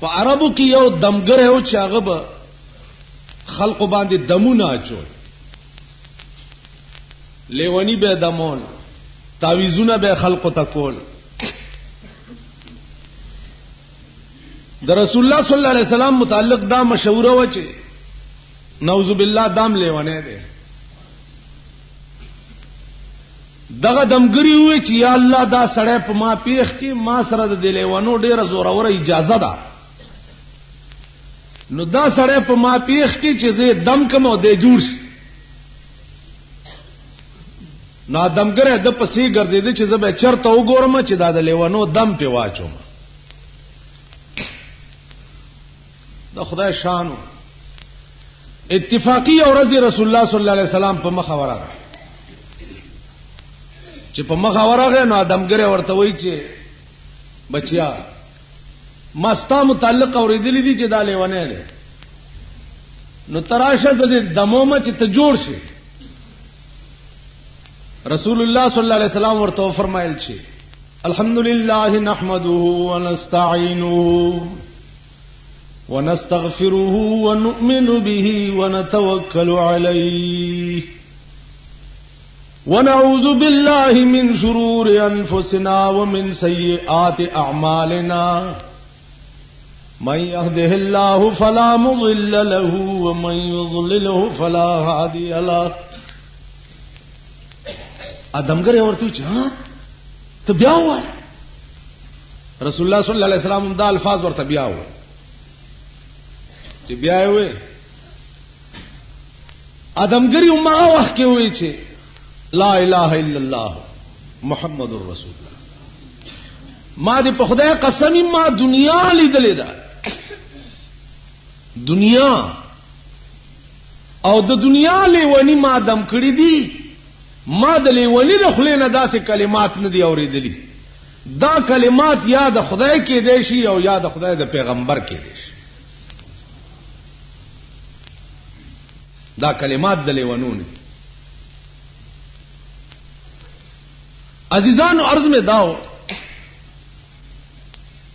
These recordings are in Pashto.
په عربو کې یو دمګر یو چې هغه به خلق باندې دمونه اچول، لیونی به دمول، تعویذونه به خلق تکول. د رسول الله صلی الله علیه وسلم متعلق دا مشوره و چې نعوذ بالله دام لیونه دی. دغه دمګری وی چې یا الله دا سړی په ما پیخ کې ما سره د لیوانو ډیره زوره اجازه ده، نو دا سړی په ما پیخ کې چې زه دم کوم او د جوړ شي. نو دمګره د پسې ګرځیدي چې زه به چرته وګورم چې دا د لیوانو دم په واچوم. دا خدای شانو اتفاقی ورځ رسول الله صلی الله علیه وسلم په مخ ورغه، چې په مخ ورغه نو دمګره ورته وایي چې بچیا ما ستا متعلق اوریدلی دي چې دا لیوانه دی، نو تراشه د دمومه چې ته جوړ شي. رسول الله صلی الله علیه وسلم ورته فرمایل چې الحمدلله نحمده ونستعينه ونستغفره ونؤمن به ونتوكل عليه ونعوذ بالله من شرور انفسنا ومن سيئات اعمالنا من يهده الله فلا مضل له ومن يضلله فلا هادي له. ادمګره ورته چې ته بیا وای. رسول الله صلی الله علیه وسلم دا الفاظ ورته بیا وای چې بیا وای. ادمګری ما وخت کې وای چې لا اله الا الله محمد رسول الله. ما دې په خدای قسم ما دنیا لیدلې ده، دنیا او د دنیا لیونی ما دم کړی دي، ما د لیونی د خلې نه داسې کلمات نه دي اورېدلې. دا کلمات یا د خدای کې دي شي او یا د خدای د پیغمبر کې دي شي. دا کلمات د لیونو نه. عزیزانو عرض میں داو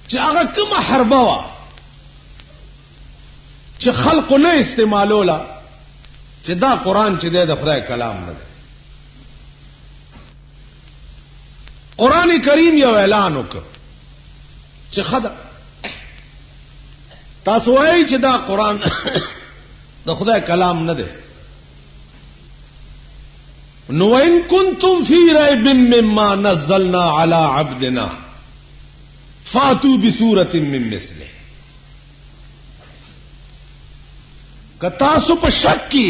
چې هغه کومه حربه وا چې خلق نه استعمالولا چې دا قران چې د خدای کلام نه دی. قران کریم یو اعلان وکړ چې خدا تاسو وایي چې دا قران د خدای کلام نه دی. نو ان کنتم فی ریب مما نزلنا علی عبدنا فاتوا بسورة من مثله. کتا سو په شک کې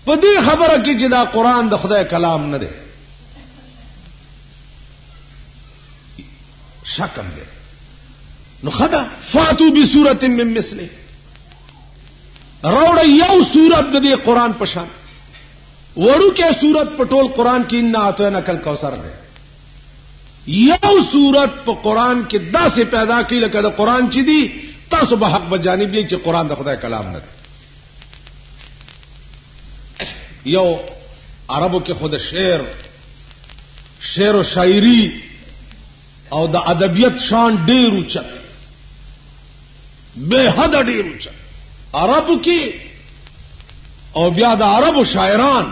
په دې خبره کې چې دا قران د خدای کلام نه دی، شکم دی، نو خدا فاتوا بسورة من مثله، راوړ یو سورت د دې قران په شان. وړو کې سورت په ټول قران کې ان اعطینا کل کوثر دی. یو سورت په قران کې داسې پیدا کړي لکه د قران چې دی تاسو به حق بجانب دی چې قران د خدای کلام نه دی. یو عربو کې خود شعر او شاعری او د ادبیت شان ډیر اوچت، به حد ډیر اوچت عربو کې. او بیا د عربو شاعران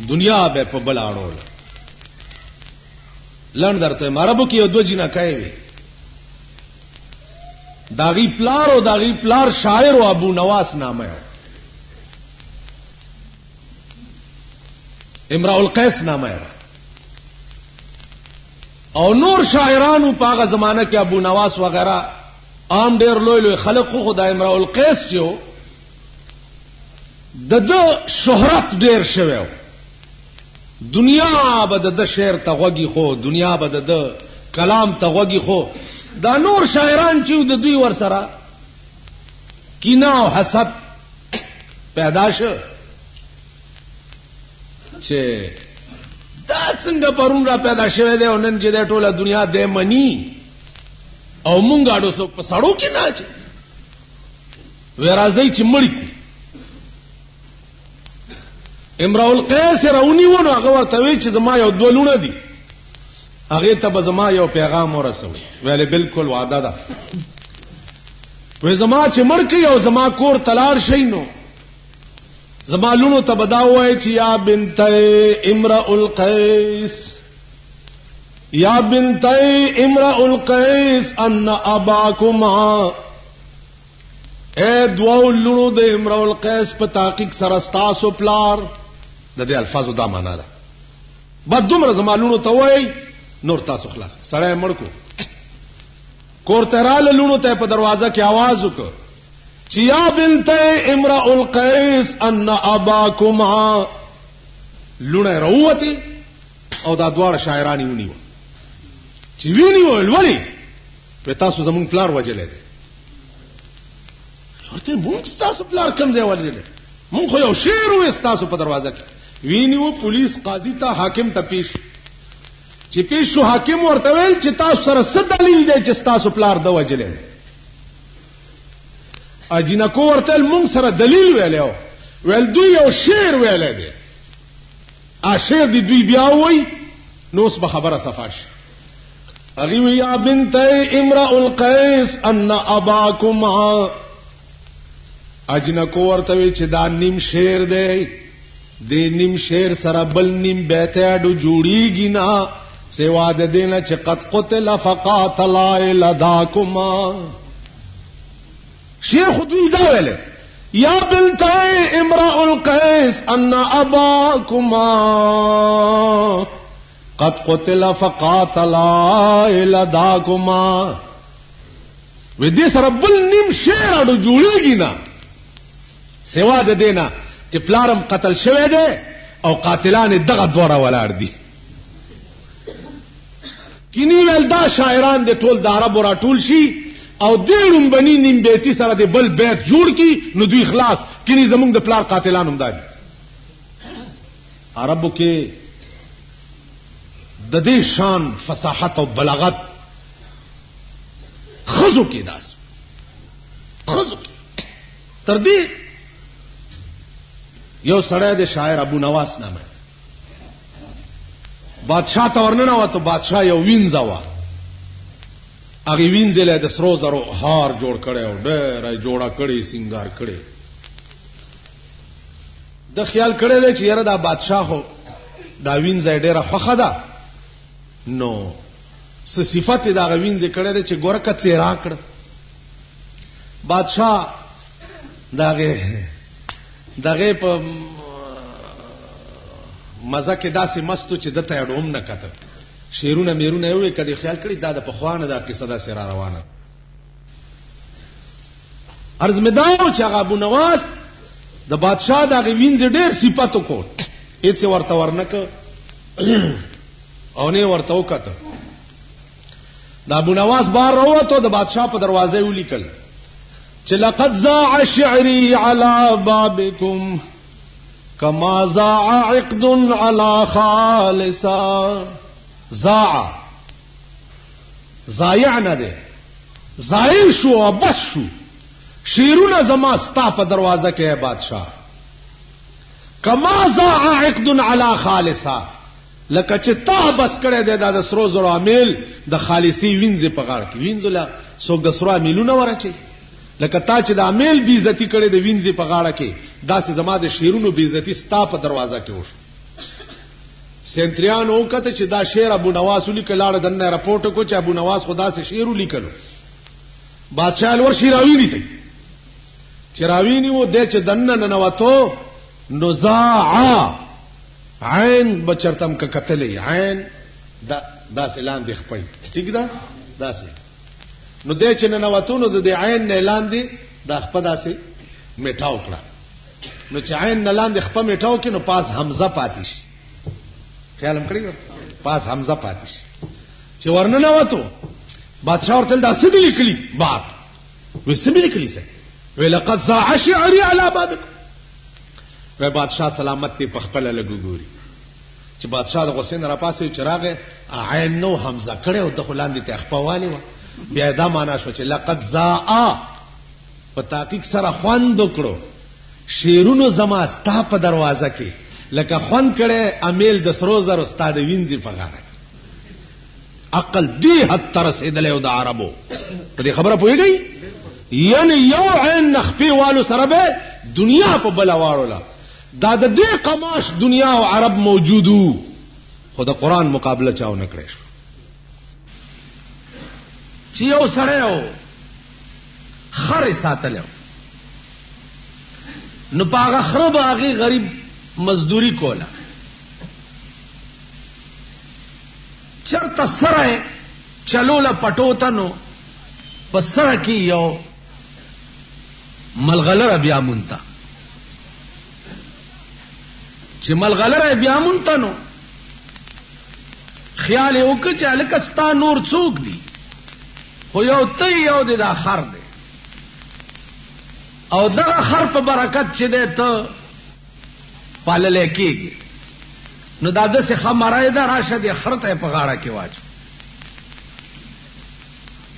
دنیا به په بل اړول. لند درته عربو کې یو دو جنا کوي، داغي پلار او داغي پلار شاعر او ابو نواس نامه ہے، امرؤ القیس نامه ہے. او نور شاعرانو په هغه زمانہ کې ابو نواس وغیرہ عام ډیر لوی لوی خلق خو د امرؤ القیس جو د شهرت ډیر شوی، دنیا به د شعر ته غوږی خو، دنیا به د کلام ته غوږی خو. دا نور شاعران چې د دوی ور سره کینه او حسد پیدا شو چې دا څنګه پرون را پیدا شوه دی او نن چې د ټوله دنیا د منی او مونږ اډو څوک په سړو کې نه اچي ورازي چې مړی. امرؤ القیس راونی ونه هغه ورته وی چې زما یو دولونه دي هغه ته زما یو پیغام ورسوي. ویل بالکل وعده ده. وې زما چې مړ کې او زما کور تلار شي نو زما لونو ته بداوي چې یا بنت امرؤ القیس یا بنت امرؤ القیس ان اباکما، اے دوو لونو د امرؤ القیس په تحقیق سره ستاسو پلار. د دې الفاظو دا معنا ده. بعد دومره زما لونو ته وای نور تاسو خلاص. سړی مړ کو کور تراله لونو ته په دروازه کې आवाज وکړ چې یا بنت امرؤ القیس ان اباکما. لونه روته او دا دوار شاعرانی ونیو چې وینیو ولی په تاسو زمون پلار وجلې دي. ورته مونږ تاسو پلار کم ځای وجلې مونږ خو یو شعر وې تاسو په دروازه کې وینیو. پولیس قاضي ته حاکم ته پیش چې پیش شو. حاکم ورته ویل چې تاسو سره څه دلیل دی چې تاسو پلار د وجلې. اجینکو ورته مونږ سره دلیل ویلو. ویل دوی یو شعر ویلې دی. شعر دی دوی بیا وای نو اوس به خبره صفاش. اغي وی یا بنت امرؤ القیس ان اباکما. اجینکو ورته وی چې دا نیم شعر دی. د نیم شعر سره بل نیم بیته اډو جوړیږي نه سوا د دینه چې قد قتل فقاتل لداکما. شیخ دوی دا ویل یا بنت امرؤ القیس ان اباکما قد قتل فقاتل لداکما. و دې سره بل نیم شعر اډو جوړیږي نه سوا د دینه چې پلارم قتل شوی دی او قاتلان دغه دوړه ولاړ دي. کینی ول دا شاعران د ټول د عربو را ټول شي او دیړم بنی نیم بیتی سره د بل بیت جوړ کی نو دوی خلاص. کینی زمونږ د پلار قاتلان هم دي. عربو کې د دې شان فصاحت او بلاغت خزو کې داس خزو کې تر دې یو سړی د شاعر ابو نواس نامه بادشاہ ته ورننه وته. بادشاہ یو وینځوا هغه وینځله د سرو زرو هار جوړ کړي او ډېر جوړا کړي سنگار کړي. د خیال کړي دی چې یاره دا بادشاہ هو دا وینځه ډېره خوخه ده نو څه صفات دا وینځه کړي دی چې ګورکه څیرا کړ. بادشاہ دغه په مزه کې داسې مستو چې دته اډوم نه کته. شیرونه میرونه یو کدي خیال کړي دا د پخوانه دا قصه دا سره روانه. ارز مداو چې ابو نواس د بادشاہ دغه وینځ ډېر صفاتو کو هیڅ ورته ورنک او نه ورته وکته. د ابو نواس بار وروته د بادشاہ په دروازه ولیکل چې لقد زاع شعري على بابكم كما زاع عقد على خالصا. زاع ضایع نه ده ضایع شو بس شو. شیرونه زما ستا په دروازه کې بادشاہ كما زاع عقد على خالصا. لکه چې تا بس کړه د سرو زرو عامل د خالصي وینځ په غاړه کې وینځله څوک د سرو عاملونه ورچي. لکه تا چې د عامل بی عزتی کړي د وینځ په غاړه کې داسې زما د شیرونو بی عزتی ستا په دروازه کې وشو. سنتریان او کته چې دا شعر ابو نواس لیکلاړ دنه رپورټ کو چې ابو نواس خدا سے شعر لیکلو. بادشاہ الور شیراوی دي چې راویني وو د چې دنه ننواتو نو زاع عین بچرتم ک قتلې عین دا سلام دی خپل ٹھیک ده داسې نو د چې ننواتو نو د عین نه لاندې د خپل داسې میټاو کړه. نو چې عین نه لاندې خپل میټاو کې نو پاس حمزه پاتې شي. خیالم کړی پاس حمزه پاتې شي چې ورننه وته. بادشاہ ورته دا څه دی لیکلی باب وې څه دی لیکلی څه وی لقد زاع شعري على بابك. وی بادشاہ سلامت ته پخپل لګوري چې بادشاہ د حسین را پاسې چراغ عین نو حمزه کړي او د خلاندې ته خپوالی و. بیا دا معنا شو چې لقد زاع په تحقیق سره خوند وکړو شیرونو زما ستا په دروازه کې لکه خوند کړي امیل د سرو زر استاد وینځي په غاړه. عقل دی حد تر رسیدلې او د عربو په دې خبره پوهیږي یعنی یو عین نخپی والو سره به دنیا په بلا واړوله دا د دې قماش دنیا او عرب موجودو خو د قران مقابله چاو نه کړی چې یو سره او خر ساتلو نو پاغه خرب هغه غریب مزدوری کوله چرته سره چلوله پټوته نو په سره کې یو ملغلره بیا مونته چې ملغلره بیا مونته نو خیال یې وکړ چې هلکه ستا نور څوک دي خو یو ته یو دی دا خر دی او دغه خر په برکت چې دی ته پاللی کېږي نو دا داسې ښه مرای ده راشه دې خر ته یې په غاړه کې واچو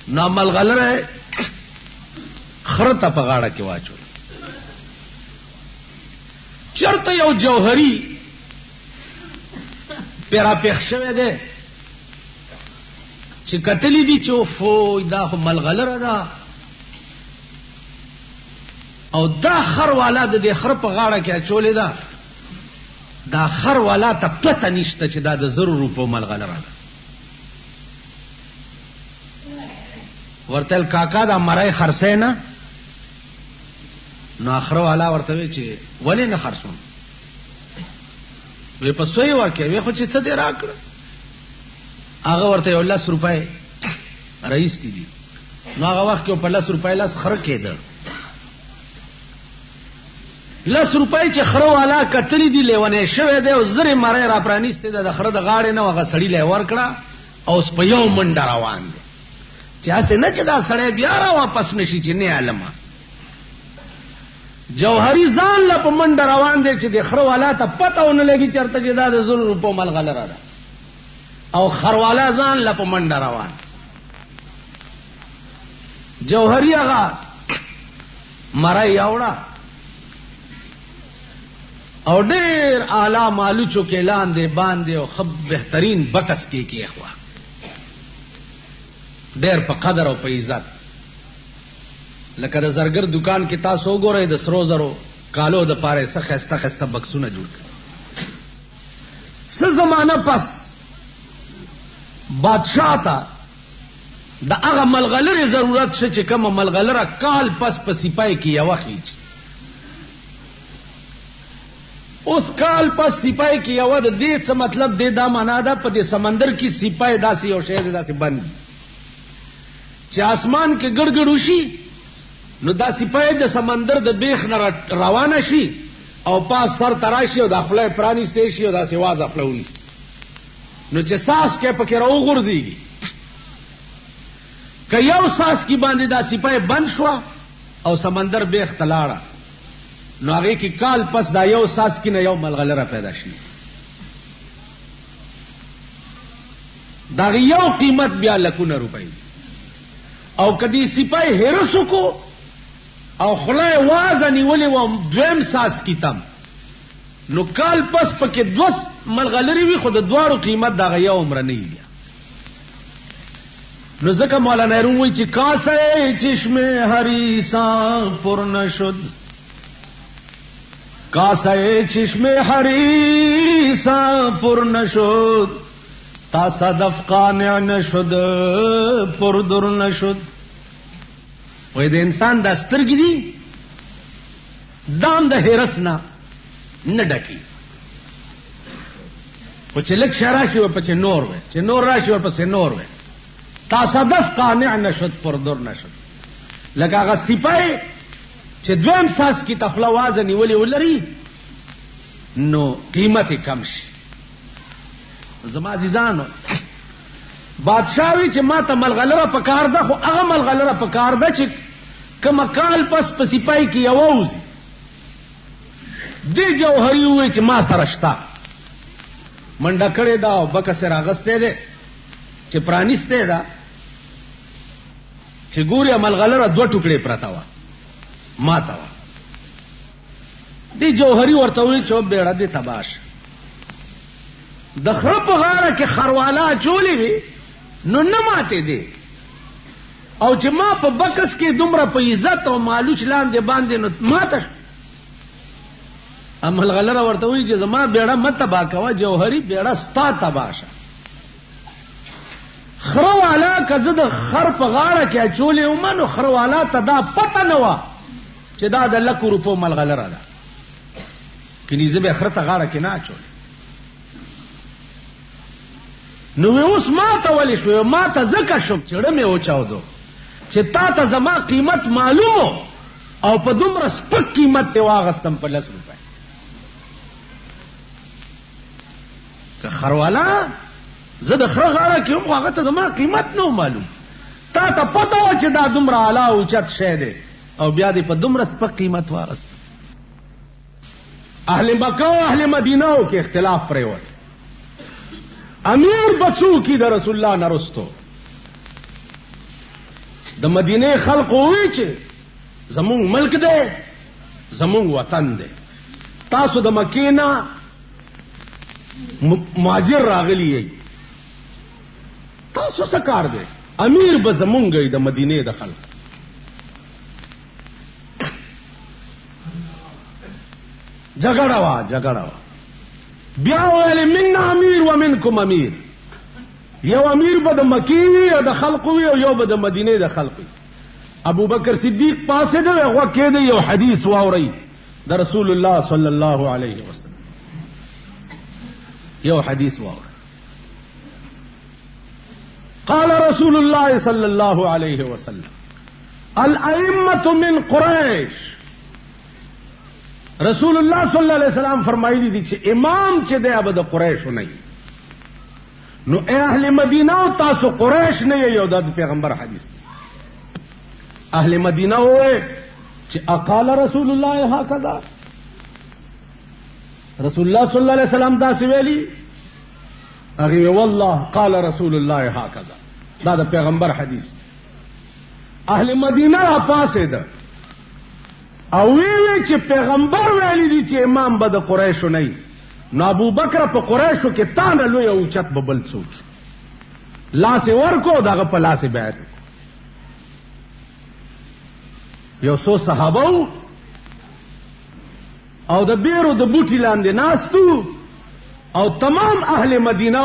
نو ملغلره خر ته په غاړه کې واچو چرته یو جوهری پیرا پیښ شوی دی چې کتلی دي چې فوی دا خو ملغلره ده او دا خر والا د دې خر په غاړه کې اچولې ده دا خر والا ته پته نشته چې دا د 100 روپو ملغلره ده ورتل کاکا دا مرای خرڅه نه نو خر والا ورته وی چې ولې نه خرڅون وی په سوی ورکه وی خو چې څه دې راکړ هغه ورته 10 روپۍ رئیس دي نو هغه وخت کې په 10 روپۍ لاس خر کېده 10 روپۍ چې خر والا کتلی دی لیونه شوه دی او زری مړی را پرانیسته د خر د غاړې نه هغه سړی له ورکړه او اوس په یو منډه روان دی چې اسه نه چې دا سړی بیا را واپس نشي چې نه علمه جوهری ځان له په منډه روان دی چې د خر والا ته پته ونه لګي چرته چې دا د 100 روپو ملغلره ده او خر والا ځان له په منډه روان جوهری هغه مړی اوړه او ډیر اعلی مالوچو کې لاندې باندې او خب بهترین بکس کې اخوا ډیر په قدر او په عزت لکه د زرګر دکان کې تاسو وګورئ د سرو زرو کالو د پاره څخه خسته خسته بکسونه جوړ کړي څه زمانہ پس بادشاہ ته د هغه ملغلره ضرورت شې چې کومه ملغلره کال پس په سپای کې یو خېج اوس کال پس سپای کې یو د دې څه مطلب دی دا معنا ده په دې سمندر کې سپای داسې یو شی داسې بند چې اسمان کې ګړګړ وشي نو دا سپای د سمندر د بیخ نه روانه شي او پاس سر تراشي او د خپل پرانیسته شي او دا سیواز خپلونی نو چې ساس کې پکې راو غورځيږي که یو ساس کې باندې دا سپای بند شو او سمندر بیخ تلاړه نو هغه کې کال پس دا یو ساس کې نه یو ملغلره پیدا شي دا یو قیمت بیا لکونه روپۍ او کدی سپای هرسو کو او خلای وازنی ولی و دویم ساس کی تم نو کال پس پکې 2 ملغلری وی خود دوارو قیمت دا یو عمر نه دی نو ځکه مولانا روم وی چې کاسه چشمه حریسان پر نشد کاسه چشمه حریسان پر نشد تا صدف قانع نشد پر در نشد وې د انسان د سترګې دي دام د هرس نه ډکی او چې لک شراشي او په نور وې چې نور راشي او په نور وې تا صدف قانع نشد پر در نشد لکه هغه سپای چې دویم ساس کی تخلا وازن ولي ولري نو قیمت کم شي زما عزیزانو بادشاہوی چې ما ته ملغلره پکار ده خو هغه ملغلره پکار ده چې کما کال پس په سپای کې یووزي دی جوهری وې چې ما سره شتا منډه کړې دا او بکه سره اغسته ده چې پرانیسته ده چې ګوري ملغلره 2 ټوکړي پراته وا ما تا وا دی جوهری ورته وې چې بیړه دې تباش د خر په غاړه کې خروالا چولې وي نو نه ماته دي او چې ما په بکس کې دومره په عزت او مالوچ لاندې باندې نو ماته عمل غلره ورته وی چې زما بیړه مت تبا کوه جوهری بیړه ستا تباشه خرو والا کزه د خر په غاړه کې چولې ومنو خرو والا ته دا پته نه و چې دا د لکو روپو ملغلره ده کینی زبه خر ته غاړه کې نه چول نو اوس ما ته ولې شو ما ته زکه شم چړه مې اوچاودو چې تا ته زما قیمت معلومو او په دومره سپک قیمت ته واغستم په 10 روپے که خروالا زه د خره غاړه کې هم هغه ته زما قیمت نه معلوم تا ته پته و چې دا دومره اعلی او چت شی دی او بیا دې په دومره سپک قیمت واغست اهل مکه او اهل مدینه او کې اختلاف پریوت امیر بچو کی د رسول الله نرستو د مدینه خلق وی چې زمون ملک دی زمون وطن دی تاسو د مکینا مهاجر راغلی یی تاسو څه کار دی امیر به زمونږ د مدینه د خلق جګړه وا بیا ویل من امیر ومنکم امیر یو امیر به د مکی وی او د خلق وی او یو به د مدینه د خلق وی ابو بکر صدیق پاسه دی هغه کې دی یو حدیث واوري د رسول الله صلی الله علیه وسلم یو حدیث واوري قال رسول الله صلی الله علیه وسلم الائمه من قریش رسول الله صلی الله علیه وسلم فرمایلی دي چې امام چې دی هغه د قریش نه نو اهل مدینه او تاسو قریش نه یو د پیغمبر حدیث اهل مدینه وې چې اقال رسول الله هكذا رسول الله صلی الله علیه وسلم دا ویلي هغه والله قال رسول الله هكذا دا د پیغمبر حدیث اهل مدینه پاسه ده او ویل چې پیغمبر ویلي دي چې امام به د قریشو نه نو ابو بکر په قریشو کې تانه لوی او چت ببل څوک لاس ورکو دغه په لاس بیعت یو څو صحابه او د بیرو د بوټی لاندې ناستو او تمام اهل مدینه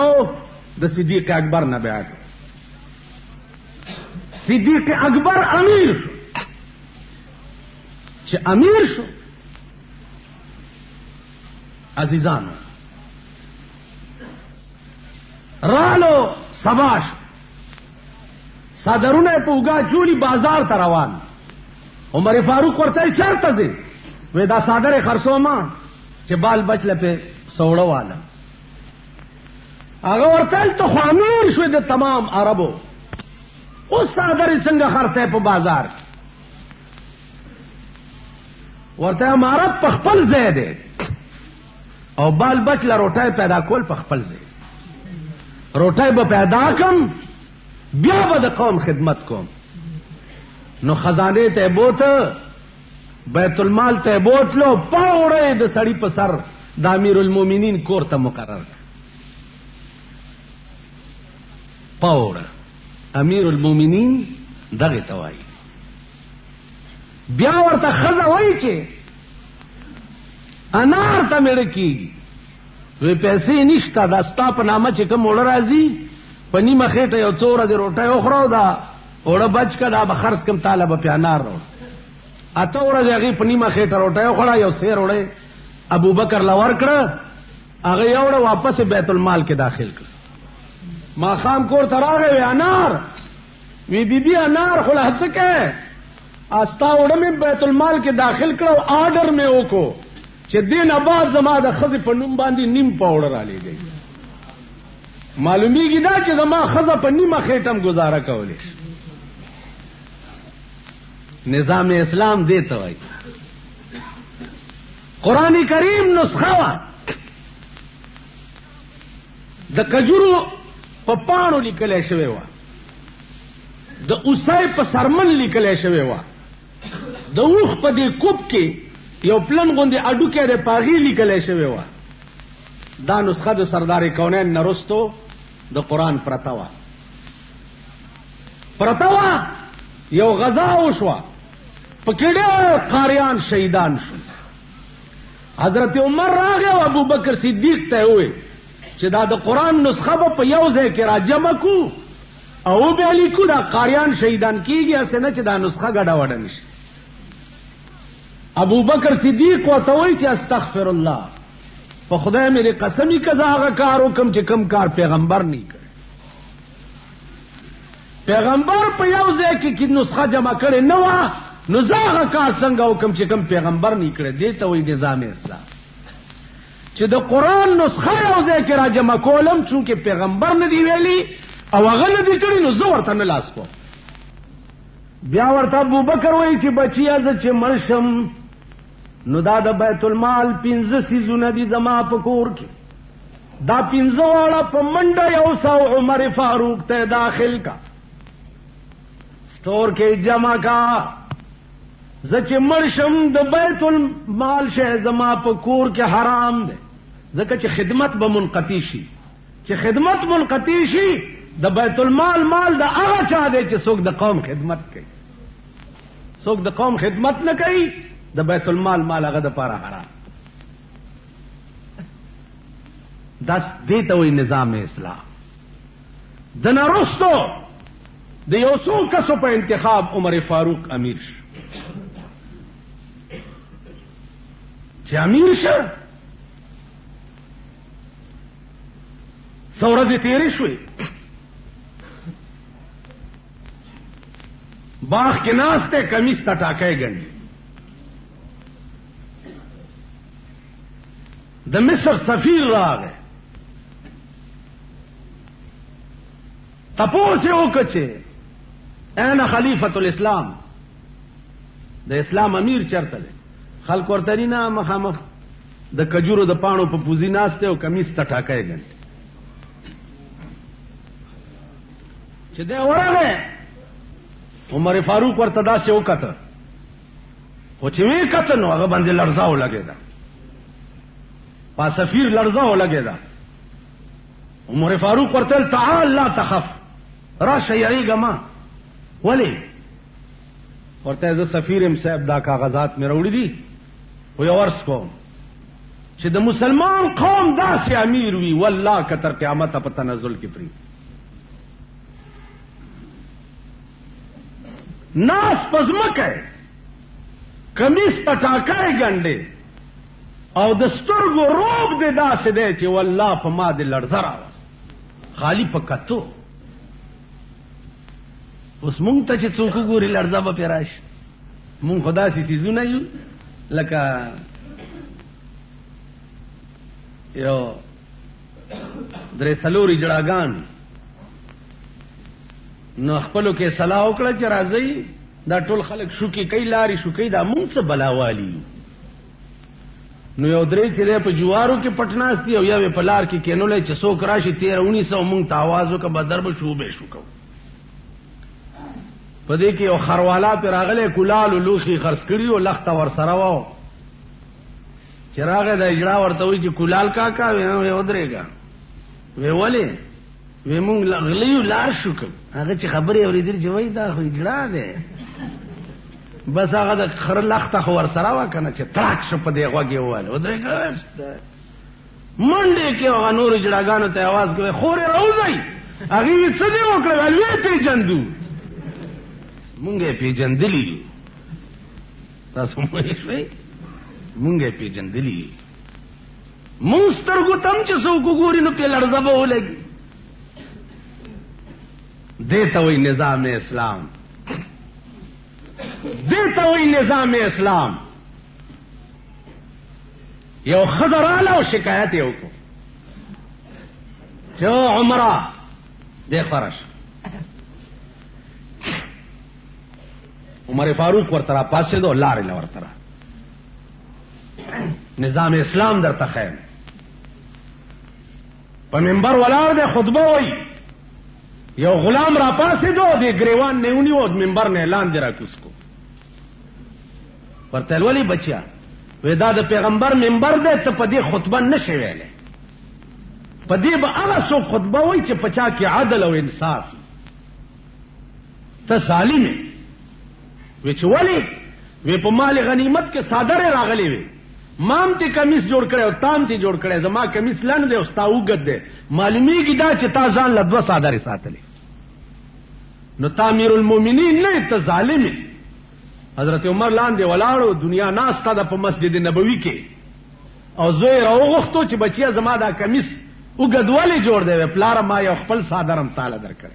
د صدیق اکبر نه بیعت صدیق اکبر امیر شو چې امیر شو عزیزانو رالو سباش صدرونه په وګا چولی بازار ته روان عمر فاروق ورته چرته زی وې دا صادره خرڅو ما چې بال بچله په سوړه والا هغه ورته ته خو امیر شو د تمام عربو او صادره څنګه خرڅه په بازار ورته امارت په خپل ځای دی او بال بچ لا روټای پیدا کول په خپل ځای روټای به پیدا کم بیا به د قوم خدمت کوم نو خزانه ته بوته بیت المال ته بوتلو پاوړې د سړی په سر د امیر المؤمنین کور ته مقرر پاوړ امیر المؤمنین دغه توای بیا ورته خزه وای چې انار ته مړ کیږي وی پیسې نشته دا ستا په نامه چې کوم وړ راځي په نیمه خېټه یو څو ورځې روټۍ وخورو دا وړه بچ کړه به خرڅ کم طالب په انار رو اته ورځې هغه په نیمه خېټه روټۍ وخوړه یو سیر وړې ابو بکر لور کړ هغه یو وړه واپس بیت المال کې داخل کړ ما خام کور تراغه وی انار وی بیبي انار خو له څه کې استا وړه مې بیت المال کې داخل کړو آرډر مې وکړو چې دین آباد زما د خزې په نوم باندې نیم پاوډر را لېږي معلومیږي دا چې زما خزه په نیمه خېټم گزاره کولې نظام اسلام دې ته وایي قرآن کریم نسخه وا د کجورو په پاڼو لیکل شوی و د اوسای په سرمن لیکل شوی و د اوخ په دې کوب کې یو پلن غوندې اډو کې د پاغي لیکل شوی و دا نسخه د سردار کونین نرستو د قرآن پرتا و پرتوا یو غزا وشوا پکې ډېر قاریان شهیدان شو. حضرت عمر راغی او ابو بکر صدیق ته وویل چې دا د قران نسخه په یو ځای کې راجمع کو او به لیکو دا قاریان شهیدان کیږي اسنه چې دا نسخه ګډه وډه نشي. ابو بکر صدیق ورته وایي چې استغفر الله، په خدای مې قسمی کزا هغه کار وکم چې کم کار پیغمبر نه کړ. پیغمبر په یو ځای کې نسخه جمع کړي نه و، نو زاغه کار څنګه وکم چې کم پیغمبر نه کړي. دې ته وایي نظام اسلام چې د قران نسخه یو ځای کې را جمع کولم، چونکه پیغمبر نه دی ویلي او هغه نه دی کړی، نو زه ورته نه لاس کوم. بیا ورته ابو بکر وایي چې بچیا زه چې مرشم نو دا د بیت المال 15 سیزونه دي زما په کور کې، دا 15 واړه په منډه یو سو عمر فاروق ته داخل کا، سٹور کې جمع کا. زه چې مرشم د بیت المال شه زما په کور کې حرام ده، ځکه چې خدمت به منقطع شي. چې خدمت منقطع شي د بیت المال مال د هغه چا دی چې څوک د قوم خدمت کوي. څوک د قوم خدمت نه کوي، د بیت المال مال هغه د پاره حرام. داس دې ته وایي نظام اسلام. د نرستو د یو څو کسو په انتخاب عمر فاروق امیر شو. چې امیر شه څو ورځې تېرې شوې، باغ کې ناست دی، کمیس ته ټاکی ګنډي. د مصر سفیر راغی، تپوس یې وکړ چې این خلیفۃ الاسلام، د اسلام امیر چرته دی؟ خلق ورته نه مخامخ د کجورو د پاڼو په پوزي ناست او کمیس ته ټاکی ګنډي. چې دی ورغی عمر فاروق ورته داسې وکړه، خو چې وی کته نو هغه باندې لړزه ولګېده، پا سفیر لړزه ولګېده. عمر فاروق ورته تعال لا تخف، راشه یریږه ما. ولې؟ ورته زه سفیر ام صاحب دا کاغذات مې راوړي دي، خو یو عرض کوم چې د مسلمان قوم داسې امیر وي والله که تر قیامته په تنزل کې پرې ناس پزمکه کمیس ته ټاکی ګنډي او د سترګو روب دې داسې دی چې والله په ما دې لړزه راوست، خالی په کتو. اوس مونږ ته چې څوک وګوري لړزه به پرې راشي. مونږ خو داسې څیزونه یو لکه یو درې څلورې جړاګان، نو خپلو کې صلاح وکړه چې راځئ دا ټول خلک شوکې کوي، لارې شوکې، دا مونږ څه بلاوالي. نو یو درې چې دی په جوارو کې پټ ناست دي او یو په لار کې کینولی چې څوک راشي 13-19 مونږ ته آواز وکړه به در به شو به شو کوو. په دې کې یو خروالا پې راغلی، کلالو لوښي خرڅ کړي و، لخته ورسره وه. چې راغی د اجړا ورته وایي چې کلال کاکا وی ودرېږه. وی ولې؟ وی مونږ غلیو لار شو کوو. هغه چې خبرې اورېدلې چې وایي دا خو اجړا دی، بس هغه د خره لخته خو ورسره وه که نه، چې تراک شو په دې غوږ یې وویل ودرېږه. منډې کې هغه نورو جړاګانو ته اواز کوي خورې راوځئ. هغې وی څه دې وکړه؟ ویل ویې پېژندو، مونږ یې پېژندلي یو. تاسو وایئ شوئ مونږ یې پېژندلي یو. مونږ سترګو ته هم چې څوک وګوري نو پې لړزه به ولګي. دې ته وایي نظام اسلام، دې ته وایي نظام اسلام. یو ښځه راله او شکایت یې وکړو چې عمره دې خوره شه. عمر فاروق ورته را پاسېدو او لارې له ورته را نظام اسلام درته خیر. په منبر ولاړ دی خطبه وایي، یو غلام را پاسېدو د ګریوان نه ونیو او منبر نه اعلان دی را کوز کو. ورته ولې بچیا؟ وی دا د پیغمبر منبر دی، ته په دې خطبه نشې ویلی. په دې به هغه څوک خطبه وایي چې په چا کې عدل او انصاف. ته ظالم وی چې ولی وی په مال غنیمت کې صادره راغلی وی مام ته کمیس جوړ کړي او تام ته جوړ کړي زما کمیس لند دی او ستا وګد دی معلومیږي دا چې تا ځان لدوه صادره ساتلې نو تعمیر المؤمنین نه ته ظالم حضرت عمر لاندې ولاړو دنیا ناستا د په مسجد نبوي کې او زوی راوغختو چې بچیا زما دا کمیس وګدواله جوړ دی پلار ما یو خپل صادرم تعالی درکړ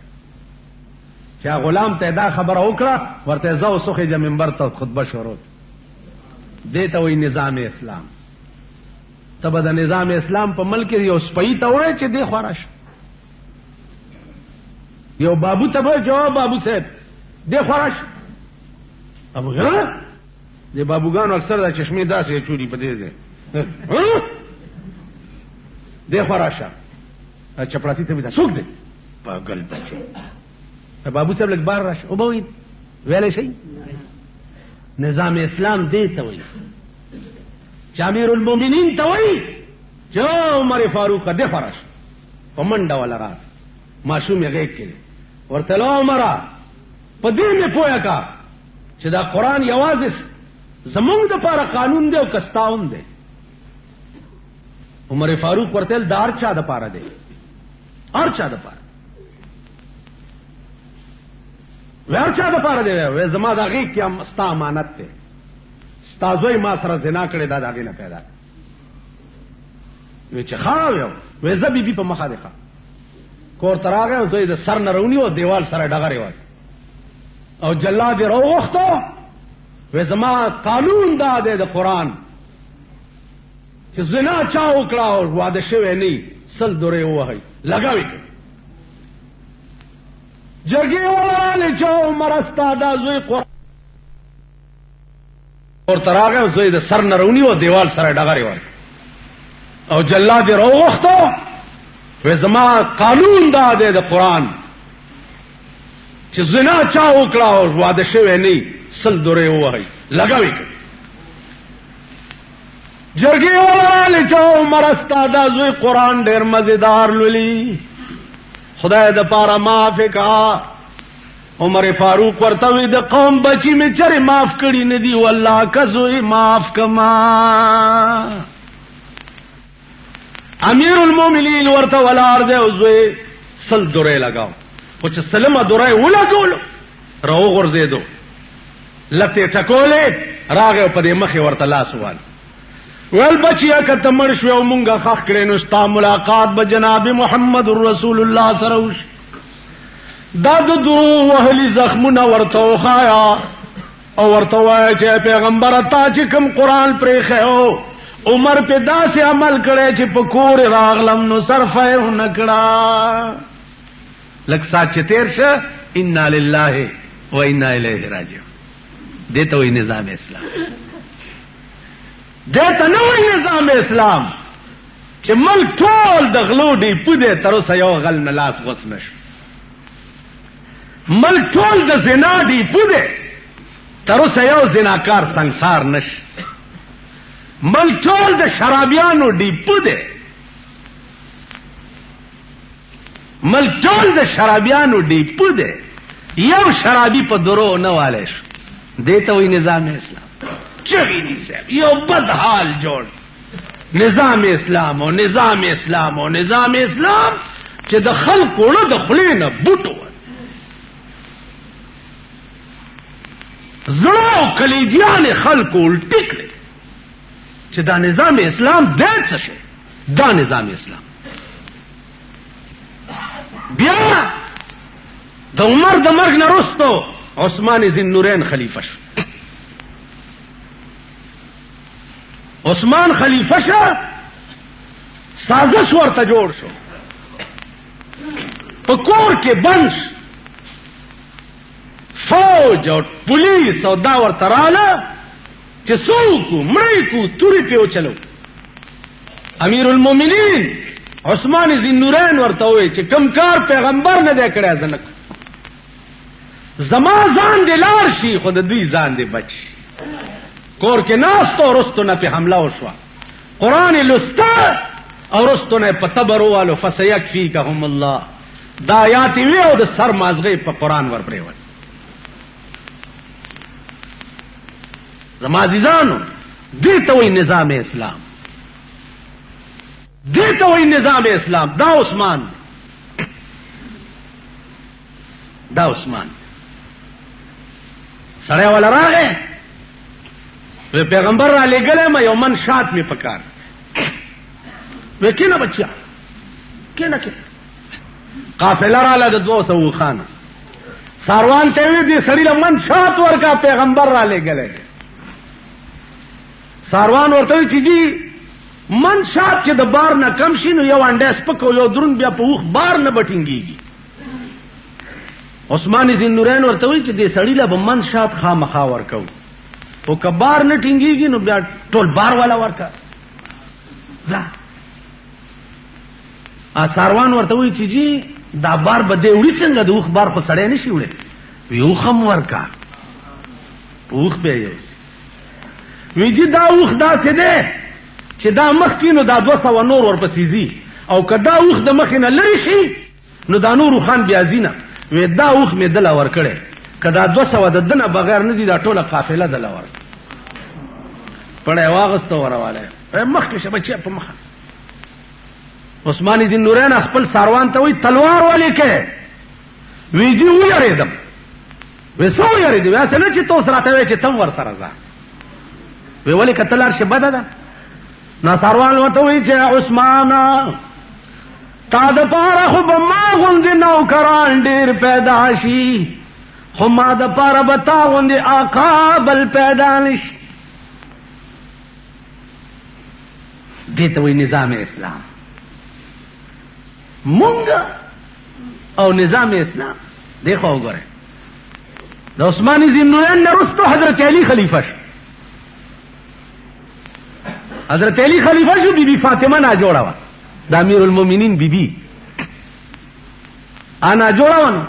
چې غلام ته دا خبره وکړه ورته زو سخه د منبر ته خطبه شروع دیتا وی نظام اسلام تب دا نظام اسلام په ملک یو سپئی ته وای چې دی خوراش یو بابو ته به جواب بابو صاحب دی خوراش ابو غره دی بابوګانو اکثر د چشمه داسې چوری په دې ځای دی خوراشه چپړاسی ته ودا سوق دی پاگل بچي بابو صاحب لګ بار راشه او به ویلې شي نظام اسلام دې ته وایي امیر المؤمنین ته وایي چې عمر فاروق دې فرش پمنډه ولا رات معصوم یې غېږ کړي ورته لو عمر په دې مې پوهه کا چې دا قران یوازې زمونږ د لپاره قانون دی او کستاون دی عمر فاروق ورته دار چا د لپاره دی اور چا د لپاره ورچا د پاره دی وې زما دا غي کې ستا امانت ته استادوی ما سره زنا کړي دا داګه نه پیدا وې چې خاوې وې زبي بي په مخه ده کور تراغه او دوی د سر نه رونی او دیوال سره ډغره وای او جلاد روغختو وې زما قانون دا دی د قران چې زنا چا وکړه او واده شوی نه سل دوره وای لگاوي جرګي ولاله چې عمر استاد زوی قران اور تراغه زوی د سر نرونی او دیوال سره ډغره وای او جلاد روغختو و زما قانون دا دی د قران چې زنا چا وکړه او واده شوی نه سل دوره وای لگاوي جرګي ولاله چې عمر استاد زوی قران ډیر مزیدار لولي خدای د پاره معاف کا عمر فاروق ورته وی د قوم بچی می چر معاف کړي نه دی والله کزوی معاف کما امیر المؤمنین ورته ولار دی او زوی سل دوره لگاو خو چې سلمه دوره ولګول راو غرزیدو لته ټکولې راغه په دې مخې ورته لاس وال ول بچیا کته مړ شو مونږه خخ کړي نو ستا ملاقات به جناب محمد رسول الله سره وش دا د درو وهلي زخمونه ورته وخایا او ورته وای چې پیغمبر تا چې کوم قران پرې خو عمر په داسې عمل کړي چې په کور راغلم نو صرفه نکړه لکه سات چې تیر شه ان لله و انا الیه راجعون دته وی نظام اسلام دته نو نظام اسلام چې ملک ټول د غلو دی پدې تر اوسه یو غل نه لاس غوس نشو ملک ټول د زنا دی پدې تر اوسه یو زناکار سنگسار نش ملک ټول د شرابیانو دی پدې ملک ټول د شرابیانو دی پدې یو شرابی په درو نه والے شو دته وی نظام اسلام چغینی صاحب یو بد حال جوړ نظام اسلام او نظام اسلام او نظام اسلام چې د خلکو له د خلینو بوټو زړو کلیجیان خلکو الټیک چې دا نظام اسلام دې څه شي دا نظام اسلام بیا د عمر د مرګ نه وروسته عثمان ذی النورین خلیفہ شو عثمان خلیفہ شو سازش ورته جوړ شو په کور کې بند فوج او پولیس او دا ورته رااله چې څوک مړی کو توري په چلو امیر المؤمنین عثمان ذی النورین ورته وی چې کم کار پیغمبر نه دی کړی ځنک زما ځان دی لار شي خو د دوی ځان دی بچ کور کې ناستو رستو نه په حمله وشو قران لستا او رستو نه په تبرو والو فسيكفيكهم الله دا آیات وی او د سر مازغه په قران ور پرې ول زما عزیزانو دیتا وی نظام اسلام، دیتا وی نظام اسلام. دا عثمان سڑے والا راغے وی پیغمبر را لے گلے میں یو من شات میں پکار وی کینا بچیا کینا قافلہ را لے 200 خانہ ساروان تیوی دی سڑی من شات ورکا پیغمبر را لے گلے ساروان ورتوی چی جی من شات چې د بار نه کم شي نو یو انډه سپکو یو درون بیا په وخ بار نه بټینګيږي. عثمان ذی نورین ورته وی چې دې سړی له من شات خامخا ورکو او کبار نه ټینګيږي نو بیا ټول بار والا ورکا ځه. ساروان ورته وی چې جی دا بار بده وړي څنګه د وخ بار خو سړی نشي وړي وی وخم ورکا وخ به یې وی جی دا وخ دا څه ده چې دا مخ کینو دا 200 نور ورپسې زی او کدا اوخ د مخ نه لری شي نو دا نور خان بیا زینه وې دا اوخ می دلا ور کړي کدا 200 د دنه بغیر نه زی دا ټوله قافله دلا ور پړې واغستو ورواله مخ کې شبچې په مخ. عثمان ذی نورین خپل ساروان ته وی تلوار والی کې وی جی ویریدم وې سو یریدم واسه نه چې تو سره ته وې چې تم ور سره ځه وی ولی کتلار شه بد ده نا ساروان ورته وی چې عثمان تا د پاره خو به ما غوندې نوکران ډېر پیدا شي خو ما د پاره به تا غوندې آقا بل پیدا نشي. دې ته وی نظام اسلام. مونږ او نظام اسلام دیکھو وګوره د عثمان ذی نورین نه رستو حضرت علی خلیفہ شو. حضرت علی خلیفہ شو بی بی فاطمہ نا جوڑا وا دا امیر المومنین بی بی انا جوڑا وا.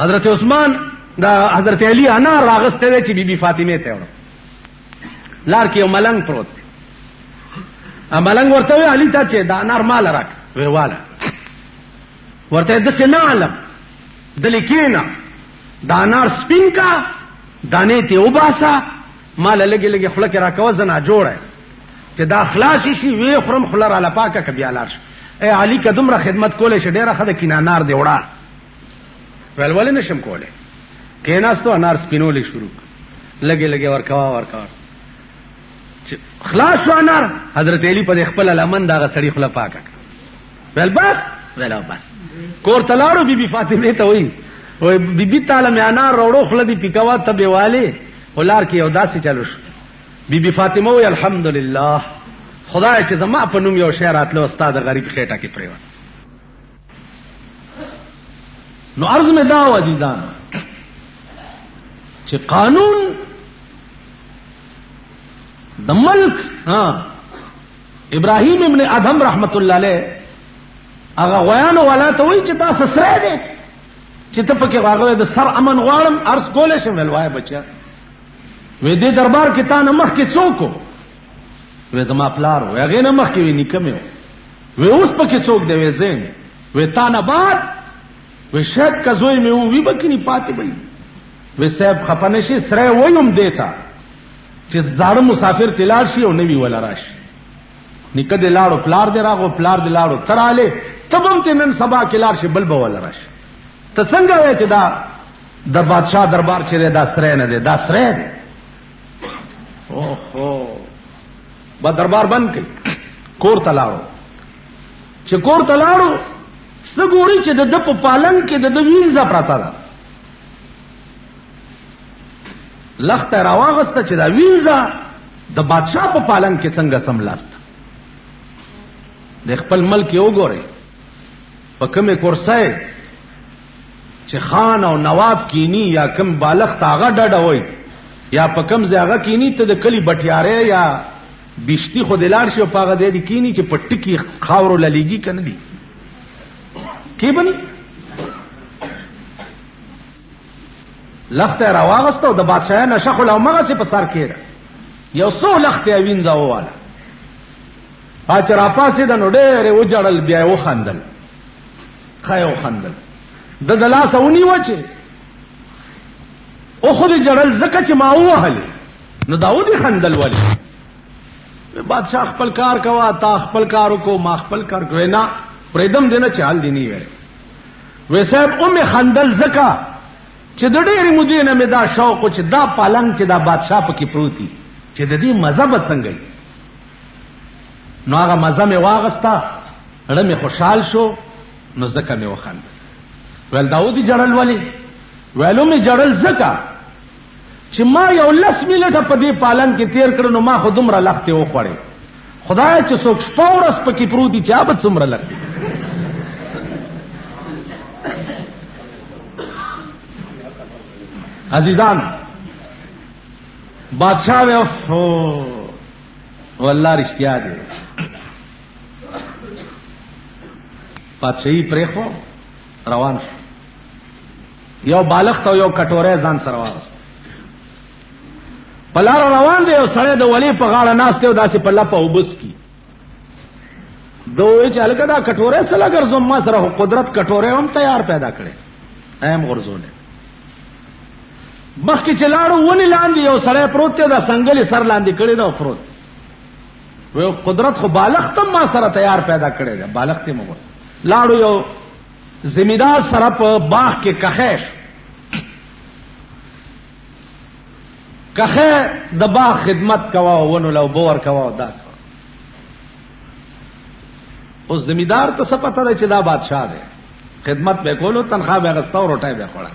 حضرت عثمان دا حضرت علی انا راغسته وی چې بی بی فاطمه ته وړو لار کې ملنګ پروت ملنګ ورته وی علی ته چې دا انار مال راک وی والا ورته د څه نه علم دلیکینا دا انار سپین کا دانه ته وباسا مال لګي لګي خلک را کوزنا جوړه چې دا اخلاص شي وی خرم خلر علی پاکه کبي الار اے علی کدمره خدمت کولې شه ډیره خده کینا انار دی وړه ولول نشم کوله کیناستو انار سپینولې شروع لګي لګي ورکوا خلاص شو انار. حضرت علی په خپل لمن دا سړی خلا پاکه ول بس کور تلاړو بی بی فاطمه ته وی وای بی بی تعالی می انار وړو خلا دی پکوا تبه والے ولار کې یو داسې چلو شو. بی بی فاطمه وی الحمدلله خدای چې زما په نوم یو شعر اتلو استاد غریب خېټه کې پریو نو عرض می دا عزیزان چې قانون د ملک ابراهیم ابن ادهم رحمت الله علیه هغه غویانو ولا ته وی چې تاسو سره دي چې ته پکې هغه د سر امن غواړم ارس کولې شم ولوای بچا وې دې دربار کې تا نه مخ کې څوک وې زما پلار وې هغه نه مخ کې وې نکمه وې اوس پکې څوک دی وې زین وې تا نه بعد وې شاید کزوی مې وې بکې پاتې وې وې صاحب خپنه شي سره وېم دیتا چې زاړه مسافر تلار شي او نوی ولا راشي نکه دې لاړو پلار دې راغو پلار دې لاړو تراله تبم ته نن سبا کې لار شي بل به ولا راشي ته څنګه وې چې دا د بادشاہ دربار چې دا سره نه دي دا سره دي اوهو با دربار بند کړ کور تلاړو چې کور تلاړو سګوري چې د په پالنګ کې د وینځه پراته ده لخت راواغسته چې دا وینځه د بادشاہ په پالنګ کې څنګه سملاست د خپل ملک یو ګوري په کومه کورسای چې خان او نواب کینی یا کم بالغ تاغه ډډه وای یا په کم ځای کینی ته د کلی بټیاره یا بشتی خو دلار شي په هغه دی کینی چې پټ کی خاورو للیږي کنه دی کی بني لخت راواغستو د بادشاہ نشه خو لومغه سي په سر کېره یو څو لخت وینځه واله اچ را پاسې د نوډېره و جړل بیا و خندل خایو خندل د دلاسه ونی وچه او خو دې جړل زکه چې ما وهله نو داود خندل ولی بادشاہ خپل کار کوا تا خپل کارو کو ما خپل کار کوي نه پردم دینه چال دی نه وی صاحب خندل زکا چې د ډېرې مودې نه مې دا شوق چې دا پالنګ چې دا بادشاہ پکې پروتي چې د دې مزه به څنګه نو هغه مزه مې واغستا اړه مې خوشحال شو نو زکه مې وخندل ول داود جړل ولی ویلو مې جړل زکا چې ما یو 10 منټه په دې پالنګ کې تیر کړ نو ما خودم را لخته و خوړې خدای چې څوک شپورس پکې پروتي چې ابد څومره لخته عزیزان بادشاہ میں واللہ رشتیا دے بادشاہی پریخو روان شو یو بالغ تا یو کټوره ځان سره واغست پلار روان دی او سره د ولی په غاړه ناس ته داسې په لپه وبس کی دوی چې الګا دا کټوره سره ګرځم ما سره قدرت کټوره هم تیار پیدا کړي اهم غرزونه مخکې چې لاړو ونی لاندې یو سړی پروت دی دا څنګه سر لاندې کړی دا پروت و قدرت خو بالغ تم ما سره تیار پیدا کړی دا بالغ ته مو لاړو یو زمیدار سره په باغ کې کخیش کخه د باغ خدمت کوا ونو لو بور کوا دا اوس زمیدار ته څه پته ده چې دا بادشاہ دی خدمت به کولو تنخواه به غستا او روټای به خوړه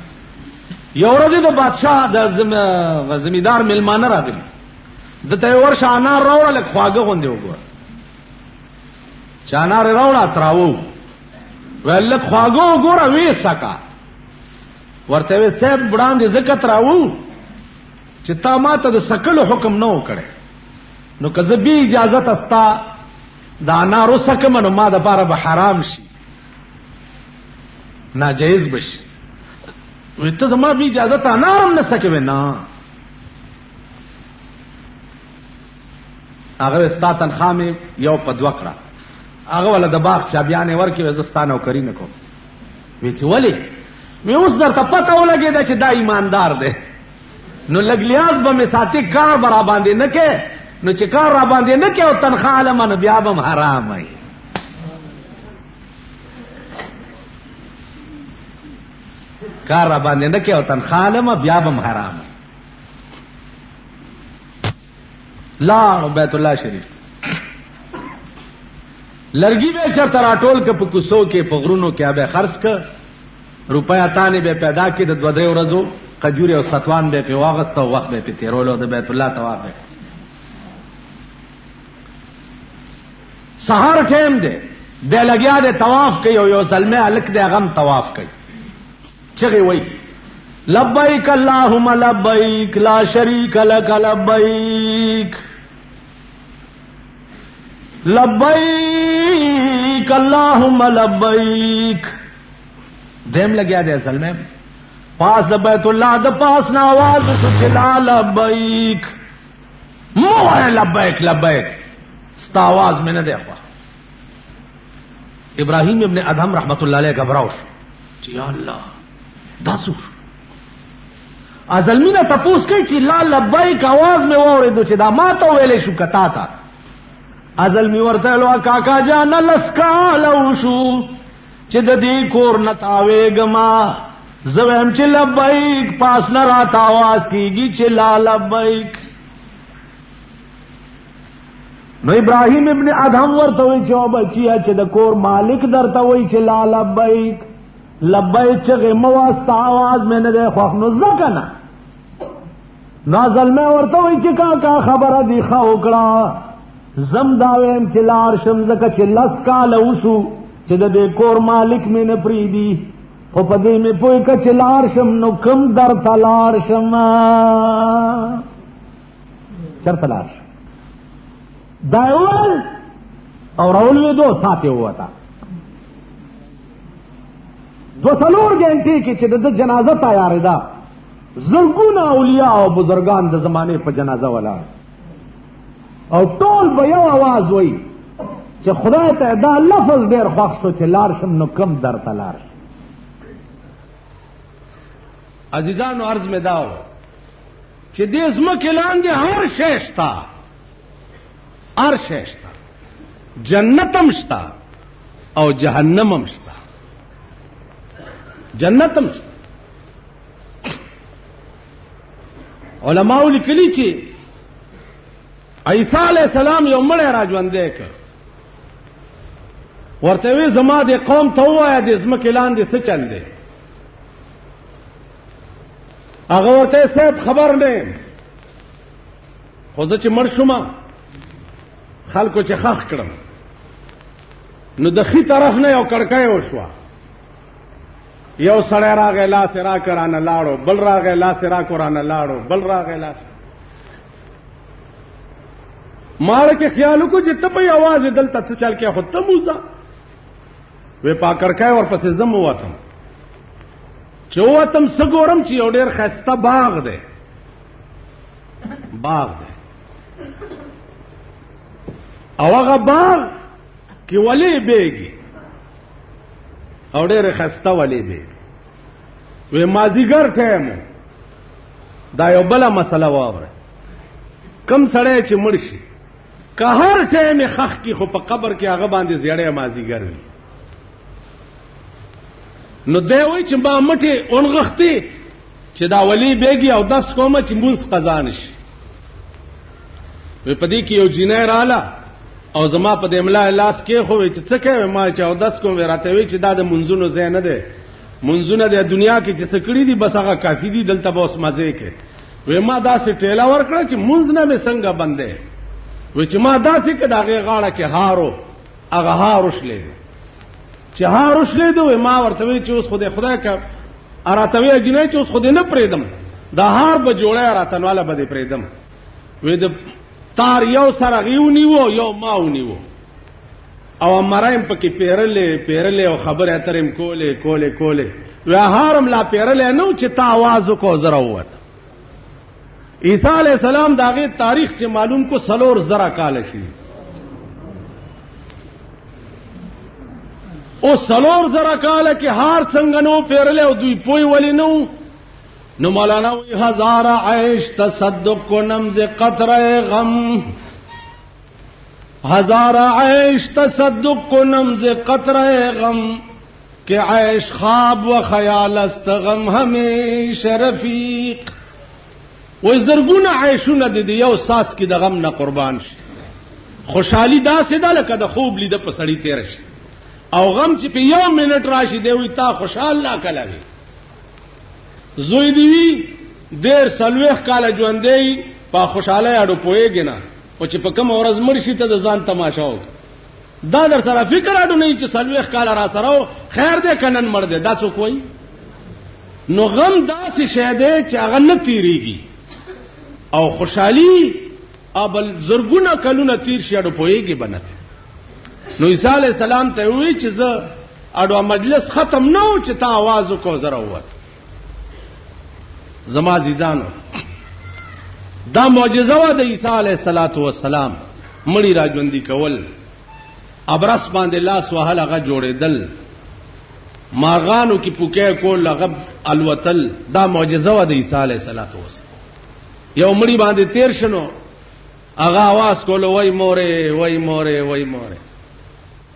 یو ورځ د بادشاہ د زمیدار ملمانه راغلی د ته ورشه انار راوړل خواږه غوندې وګور چانار راوړه تراو ول خواږه وګوره وې سکا ورته وې سیب بډان دې زکات راو چې تا ماته د سکلو حکم نه وکړي نو که زه به اجازه تستا دا انارو سکم نو ما د پاره به حرام شي ناجایز بشي وته زما به اجازه ته انارم نه سکوي نه هغه ستا تنخواه مې یو په دوه کړه هغه ولا د باغ چابیانې ورکې وزستانه او کری نه کوم وی چې ولی مې اوس درته پته ولګېده چې دا ایماندار دی نو لګلیاز به مې ساتي کار به را باندې نه کې نو چې کار را باندې نه کې او تنخواه علمه نو بیا به م حرام وي کار را باندې نه کې او تنخواه علمه بیا به م حرام لا بیت الله شریف لرګي به چرته راټول ک په کوڅو کې په غرونو کې به خرڅ ک روپیا تانه به پیدا کې د 2-3 ورځو قجوري او ستوان به په واغسته وخت به په تیرولو د بیت الله طواف سحر ټیم دی د لګیا د طواف کوي او یو سلمه الک د غم طواف کوي چغي وای لبیک اللهم لبیک لا شریک لک لبیک لبیک اللهم لبیک دیم لگیا دے اصل میں پاس بیت اللہ دا پاس نا آواز سچلا لبیک موہ لبیک لبیک ستا آواز میں نہ دیکھوا ابراہیم ابن ادھم رحمت اللہ علیہ گھبراؤش یا اللہ داسور ازلمی نے تپوس کئی چی لا لبیک آواز میں وورے دو چی دا ماتا ویلے شو کتا تا ازلمی ورتلو کاکا جانا لسکا لوشو چې د دې کور نتاوي گما زویم چې لبیک پاس نه رات आवाज کیږي چې لا لبیک نو ابراهیم ابن ادهم ورته وی چې بچیا چې د کور مالک درته وی چې لا لبیک لبیک چې مواسط आवाज مې نه ده خو نو ځکنه نازل مې ورته وی چې کا خبره دی خو کړه زم داویم چې لار شم زکه چې لس کال وسو چې د دې کور مالک مې نه پریدي او په دې مې پوي ک چې لار شم نو کم در تلار شم چر تلار دایول او راول وی دو ساتي وتا 2 غنټې کې چې د جنازه تیار ده زرګونه اولیاء او بزرگان د زمانه په جنازه ولا او ټول به یو आवाज وای چې خدای ته دا لفظ ډیر خوښ شو چې لار شم نو کم در تلار عزیزانو عرض میں داو چې دې ځمکې لاندې هر شی شته، هر شی شته، جنت هم شته او جهنم هم شته. جنت هم شته. علماء لیکلي چې عیسی علیہ السلام یو مړی را ژوندی کړ، ورته وی زما د قوم ته ووایه د ځمکې لاندې څه چل دی. هغه ورته صاحب خبر نه یم، خو زه چې مړ شوم خلکو چې خښ کړم نو د ښي طرف نه یو کړکۍ وشوه، یو سړی راغی لاس یې راکړ رانه لاړو، بل راغی لاس یې راکړو رانه لاړو، بل راغی لاس. ماړه کې خیال وکړو چې ته په یې اواز یې دلته څه چل کې خو ته موځه. وی پا کړکۍ ورپسې زه م ووتم، چې ووتم څه ګورم چې یو ډېر ښایسته باغ دی، باغ دی، او هغه باغ کې ولې بیږي او ډېرې ښایسته ولې بیږي. وی مازدیګر ټایم دا یو بله مسله واوره، کم سړی چې مړ شي که هر ټایم یې خښ کي خو په قبر کې هغه باندې زیړی مازدیګر وي. نو دی وایي چې ما مټې اونغښتې چې دا ولې بیږي او دس کومه چې مونځ قضا نه شي. وی په دې کې یو جینۍ رااله او زما په دې ملا لاس کېښوی چې څه کوې؟ ما چې اودس کوم. راته وی چې دا د منځونو ځای نه دی، منځونه د دنیا کې چې څه کړي دي بس هغه کافي دي، دلته به اوس مزې کې. وی ما داسې ټیله ورکړه چې منځ نه مې څنګه بندې. وی چې ما داسې که د هغې غاړه کې هارو، هغه هار وشلېدو، چې هار وشلېدو. وی ما ورته وی چې اوس خو دې خدای که راته وی جنۍ چې اوس خو دې نه پرېږدم، دا هار به جوړی راتنواله به دې پرېږدم. وی د تار یو سر هغې ونیوو یو ما ونیوو او مرایم پکې پیرلې او خبرې اترې م کولې. وی هارم لا پیرلی نه و چې تا آواز وکړو زه راووتم. عیسی علیہ السلام د هغې تاریخ چې معلوم کو 4,000 کاله شي. اوس 4,000 کاله کې هار څنګه نو پیرلی او دوی پوی ولې نه و؟ نو مولانا وی 1000 عیش تصدق کنم ز قطره غم، 1000 عیش تصدق کنم ز قطره غم، کہ عیش خواب و خیال است غم ہمیشہ رفیق. وی زرګونه عیشونه د یو ساس کې د غم نه قربان شي. خوشحالي داسې ده لکه د خوب لیده په سړی تېره شي، او غم چې په یو منټ راشي دی وی تا خوشحال لا کله وي. زوی دی وی 40 کاله ژوندی په خوشحالی اډو پوهېږي نه، او چې په کومه ورځ مړ شي ته د ځان تماشا وکړه. دا در سره فکر اډو نه چې 40 کاله را سره و خیر دی که نن مړ دی، دا څوک وایي؟ نو غم داسې شی دی چې هغه نه تېرېږي، او خوشحالي بل زرګونه کلونه تېر شي اډو پوهېږي به نه. نو عیسی علیہ السلام ته ووایي چې زه اډو مجلس ختم نه و چې تا آواز وکړو زه راووتم. زما عزیزانو دا معجزه وه د عیسی علیہ السلام، مړی را ژوندي کول، ابرس باندې لاس وهل هغه جوړېدل، مارغانو کې پوکې کول هغه الوتل، دا معجزه وه د عیسی علیہ السلام. یو مړی باندې تیر شنو هغه आवाज کولو وای مورې وای مورې وای مورې.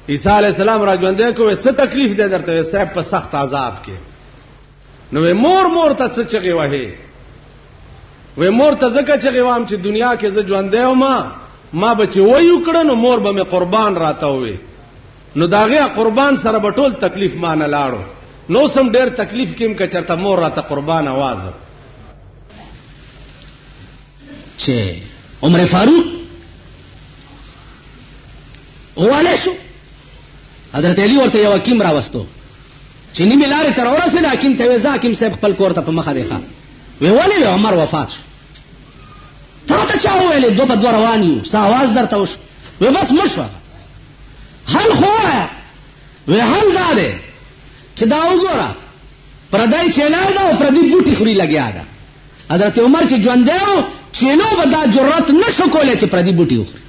عیسی علیہ السلام را ژوندی کوي څه تکلیف دی درته؟ صاحب په سخت عذاب کې. نو مور ته څه چغې وهې؟ وی مور ته ځکه چغې وام چې دنیا کې زه ژوندی وم، ما به چې وی وکړه نو مور به مې قربان راته ووي، نو د هغې قربان سره به ټول تکلیف ما نه لاړو. نو سم ډېر تکلیف کې م که چېرته مور راته قربان آواز چې عمر فاروق والی شو، حضرت علی ورته یو حکیم راوستو چې نیمې لارې ته راورسېد. حکیم ته وی زه حکیم صاحب خپل کور ته په مخه دی ښه. وی ولې؟ وی عمر وفات شو. تا ته چا وویلې؟ 2 په 2 روان یو، څه آواز درته وشو؟ وی بس مړ شوه. حل خو ووایه. وی حل دا دی چې دا وګوره پردی چیلای ده او پردي بوټي خوري لګیا ده. حضرت عمر چې ژوندی و چینو به دا جرأت نه شو کولی چې پردي بوټي وخوري.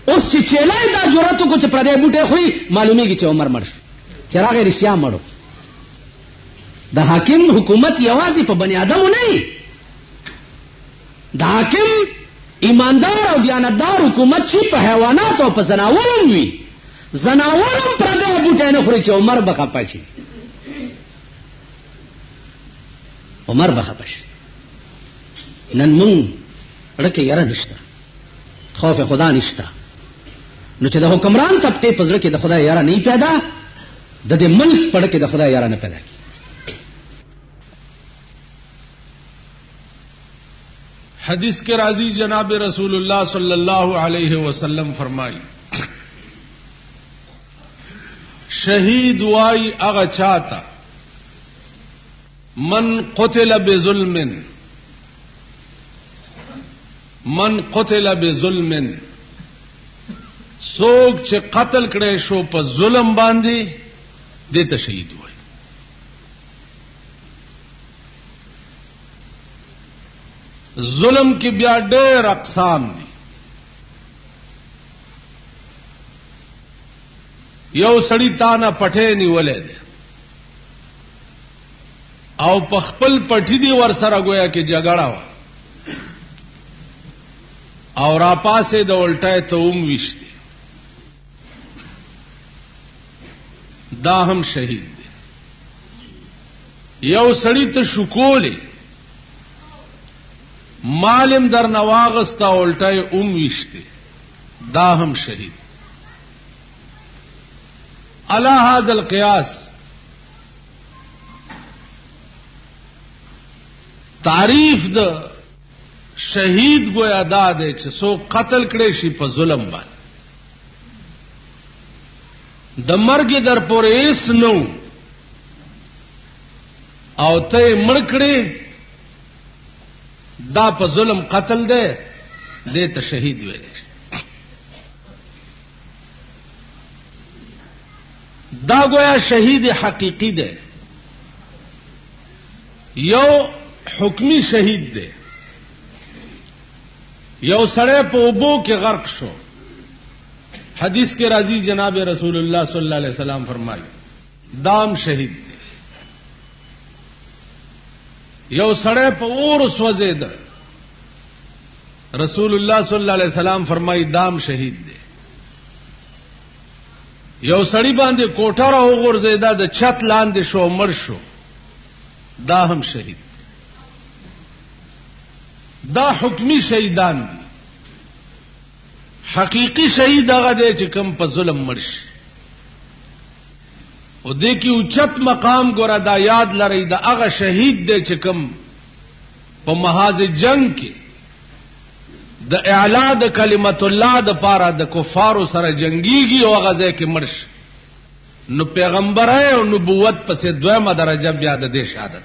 اوس چې چیلای دا جرأت وکړو چې پردی بوټی خوري، معلومیږي چې عمر مړ شو، چې راغی رښتیا مړ و. د حاکم حکومت یوازې په بنی آدمو نه وي، د حاکم ایماندار او دیانتدار حکومت چې په حیوانات او په زناورم وي، زناورم پردی بوټی نه خوري چې عمر به خفه شي، عمر به خفه شي. نن مونږ ړکه یاره نشته، خوف خدا نشته، نو چې د حکمران طبقه په زړه کې د خدای یاره نه پیدا، د دې ملک په ډکه د خدای یاره نه پیدا کی. حدیث کے راضی جناب رسول اللہ صلی اللہ علیہ وسلم فرمائی شہید وائی اغا چاہتا من قتل بظلم سوک چه قتل کړي شو په ظلم باندې دته شهید وای. ظلم کې بیا ډېر اقسام دي. یو سړی تانه پټه نیولې ده او په خپل پټی دی ور سره گویا کې جګړه وا او را پاسه د الټه ته وشتي، دا هم شهید دی. یو سړی ته شکولې مالم در نواغستا الټه وشتي، دا هم شهید. علی هذا القیاس تعریف د شهید گویا دا دی چې سو قتل کړي شي په ظلم باندې، د مرګ در پورې هیڅ نو او ته مړ کړي، دا په ظلم قتل دی، دې ته شهید ویل شي. دا گویا شهید حقیقی دی. یو حکمی شهید دی، یو سړی په اوبو کې غرق شو، حدیث کے راضی جناب رسول اللہ صلی اللہ علیہ وسلم فرمائی دام شهید دی. یو سړی په اور سوځید، رسول اللہ صلی اللہ علیہ وسلم فرمائی دام شهید دی. یو سړی باندې کوټه را وغورځیدا، د چت لاندې شو مړ شو، دا هم شهید. دا حکمی شهیدان دي. حقیقی شهید هغه دی چې کوم په ظلم مړ شي. او دې کې اوچت مقام ګوره دا یاد لرئ، دا هغه شهید دی چې کوم په محاذ جنگ کې د اعلا د کلمت الله د پاره د کفارو سره جنگيږي او هغه ځای کې مړ شي، نو پیغمبرای او نبوت پسې دویمه درجه بیا د دې شهادت.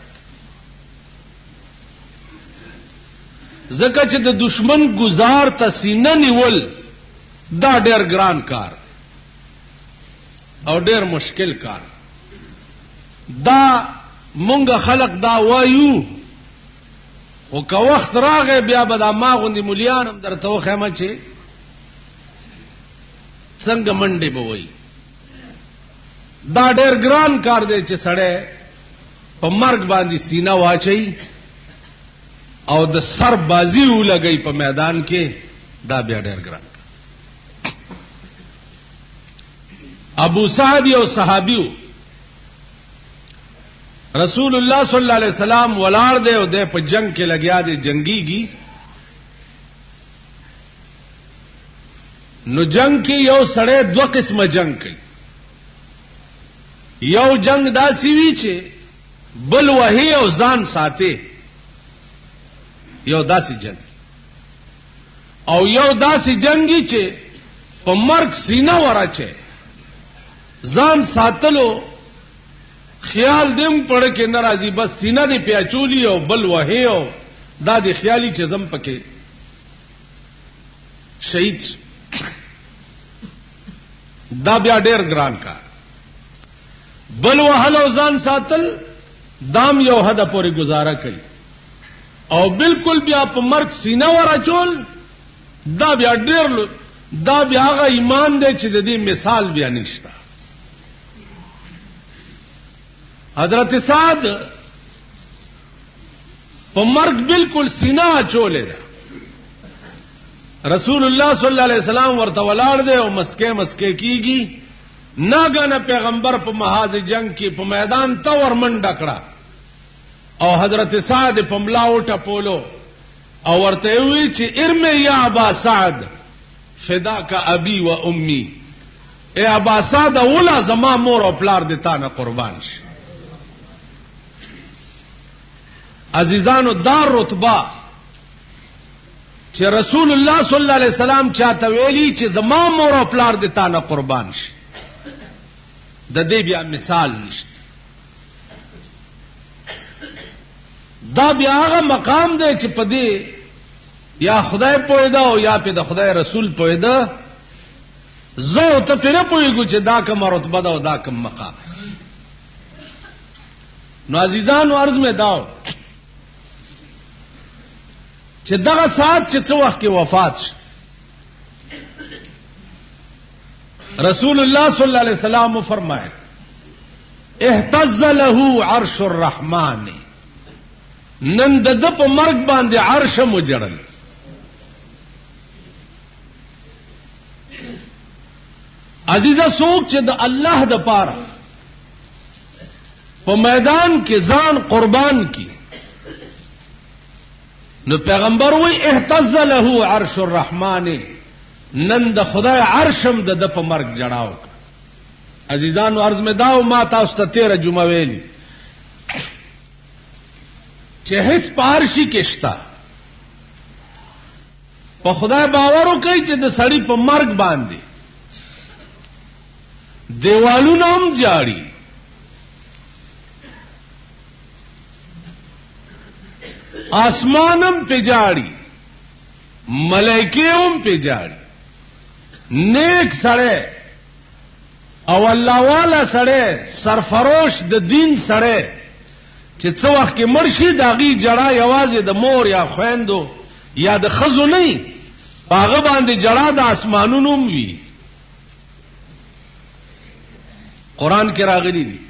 ځکه چې د دشمن گزار ته سینه نیول دا ډېر ګران کار او ډېر مشکل کار. دا مونږ خلق دا وایو، او که وخت راغی بیا به دا ما غوندې مولیان هم درته وښیمه چې څنګه منډې به وایي. دا ډېر ګران کار دی چې سړی په مرګ باندې سینه واچوي او د سر بازی ولګي په میدان کې، دا بیا ډېر ګران. ابو سعد یو صحابیو، رسول اللہ صلی اللہ علیہ وسلم ولاړ دی او د په جنگ کې لګیا دی، جنگيږي. نو جنگ کې یو سړی دو قسمه جنگ کوي. یو جنگ داسې وی چې بل وهي او ځان ساتي، یو داسې جنگ، او یو داسې جنگي چې په مرګ سینه وراچي، ځان ساتلو خیال دیم پړه کې ناراضي، بس سینه دی پیاچولی او بل وهي او دا دی خیالي چې زم پکې شهید. دا بیا ډېر ګران کار. بل وهل او ځان ساتل دام یو حد پورې گزاره کوي، او بالکل بیا په مرګ سینه وراچول دا بیا ډېر، دا بیا هغه ایمان دی چې د دې مثال بیا نشته. حضرت سعد په مرګ بالکل سینا چولې ده. رسول الله صلی الله علیه وسلم ورته ولاړ دی او مسکه کیږي. ناګانه پیغمبر په محاذ جنگ کې په میدان ته ورمنډه کړه او حضرت سعد په ملاو ټپولو او ورته وی چې ارمه یا ابا سعد فداک ابي و امي، اے ابا سعد اولا زما مور او پلار د تا نه قربان شي. عزیزانو دار رتبه چې رسول الله صلی الله علیه وسلم چاته ویلي چې زما مور او پلار د تا نه قربان شي، د دې بیا مثال نشته. دا بیا هغه مقام دی چې په دې یا خدای پوهیدا او یا په د خدای رسول پوهیدا. زه ته پرې پوهیږم چې دا کوم رتبه ده او دا کوم مقام. نو عزیزانو عرض مې داو چې دغه ساعت چې څو وخت کې وفات شي، رسول الله صلی الله علیه وسلم فرمایي اهتز له عرش الرحمن، نن د په مرګ باندې عرش مجړل. عزیزه څوک چې د الله د پاره په میدان کې ځان قربان کی، نو پیغمبر وی اهتز له عرش الرحمن، نن د خدای عرشم د په مرګ جړاو. عزیزانو عرض مې داو ما تاسو ته 13 جمعه ویلي چې هیڅ پارشي کېشتا په خدای باور وکړي چې د سړی په مرګ باندې دیوالونه هم جاړي، آسمانم په جاړي، ملائکه هم په جاړي. نیک سړی او الله والا سړی سرفروش د دین سړی چې څو وخت کې مرشي داغي جړه یوازې د مور یا خويندو یا د خزو نه هغه باندې جړه د اسمانونو وي. قران کې راغلي دي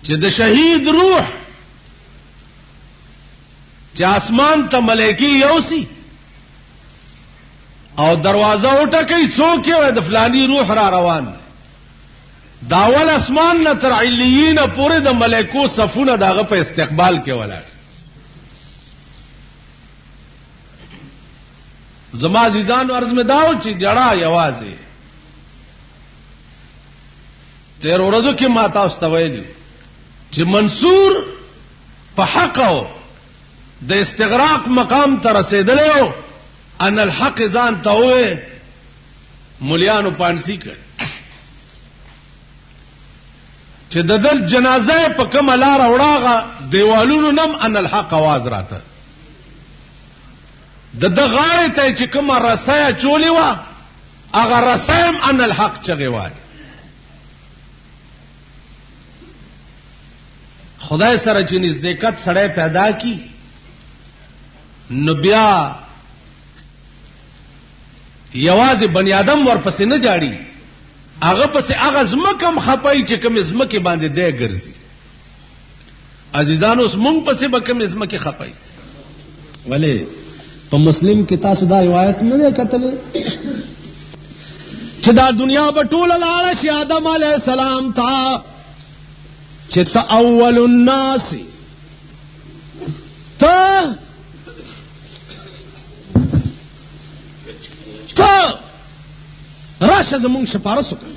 چې د شهید روح چې اسمان ته ملائکی یوسي او دروازه وټکي څوک یې د فلانی روح را روان دی، داول اسمان نه تر علیین پورې د ملائکو صفونه داغه په استقبال کې ولاړ. زما عزیزانو عرض مې داو چې جړه یوازې 13 ورځو کې ما تاسو ته ویلي چې منصور په حق او د استغراق مقام ته رسیدلی و، ان الحق ځان ته وې مليانو پانسی کړ چې د دل جنازه په کوم لار وړاغه دیوالونو نم ان الحق आवाज راته د غاړه ته چې کوم رسایا چولې و هغه رسایم ان الحق چغي وای. خدای سره چې نزدېکت سړی پیدا کی نو بیا یوازې بنی آدم ورپسې نه جاړي، هغه پسې هغه زمکم خپای چې کوم زمکه باندې دی ګرځي. عزیزانو اوس مونږ پسې به کوم زمکه خپای. ولې په مسلم کې تاسو دا روایت نه ده کتلې چې دا دنیا به ټول لاړه شي آدم علیه السلام ته چې ته اول الناس ته راشه زمونږ شپارس وکړه.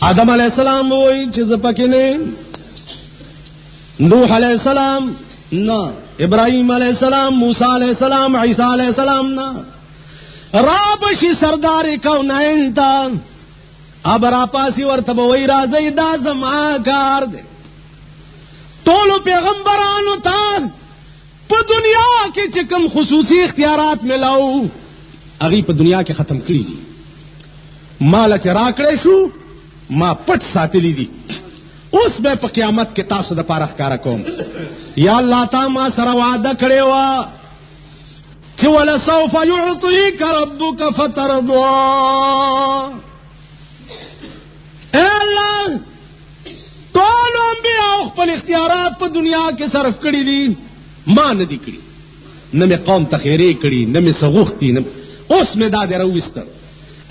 آدم علیہ السلام وای چې زپکې نه، نوح علیہ السلام نه، ابراهیم علیہ السلام، موسی علیہ السلام، عیسی علیہ السلام نه، را بشي سردار کونین تا ابرا پاسی ورته وای راځي دا زما کار دی. ټول پیغمبرانو ته په دنیا کې چې کوم خصوصي اختیارات ملاو هغه په دنیا کې ختم کړی دي. مال چې راکړې شو ما پټ ساتلی دي، اوس به په قیامت کې تاسو د پاره ښکارا کوم. یا الله تا ما سره وعده کړې و چې ولا سوف يعطيك ربك فترضى، اے الله ټول انبیاء خپل اختیارات په دنیا کې صرف کړی دي، ما نه دي کړی، نه مې قوم ته خیرې کړي، نه مې څه غوښتي، اوس مې دا دی راوویسته.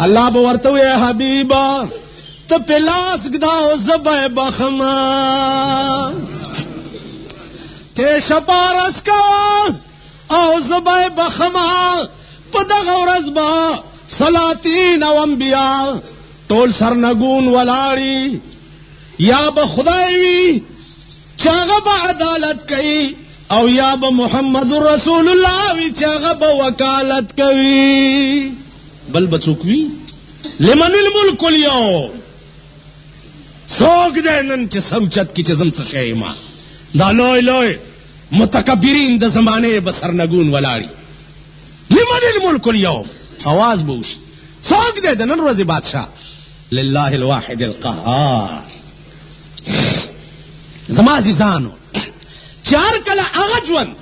الله به ورته وایي حبیبه ته په لاس ږدا او زه به یې بخمه، ته شپارس کوه او زه به یې بخمه. په دغه ورځ به سلاطین او انبیاء ټول سرنګون ولاړي، یا به خدای وي چې هغه به عدالت کوي، او یا به محمد رسول الله وي چې هغه به وکالت کوي. بل به څوک وي؟ لمن الملک اليوم، څوک دی نن چې سر اوچت کړي چې زم څه شی یم؟ دا لوی لوی متکبرین د زمانې به سرنګون ولاړي. لمن الملک اليوم، आवाज به وشي څوک دی د نن ورځې بادشاه؟ لله الواحد القهار. زما عزیزانو چې هر کله هغه ژوند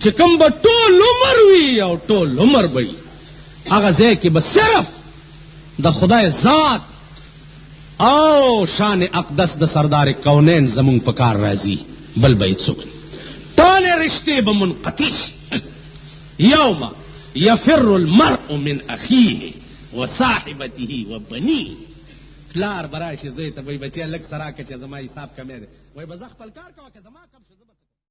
چې کوم به ټول عمر وي او ټول عمر به وي، هغه ځای کې به صرف د خدای ذات او شان اقدس د سردار کونین زمونږ په کار راځي، بل به هیڅ څوک نه. ټولې رشتې به منقطع شي. یوم یفر المرء من اخیه وصاحبته وبنیه. پلار به راشي زوی ته وایي بچیه لږ څه راکړه چې زما حساب کمی دی، وایي به زه خپل کار کوه که زما کم شو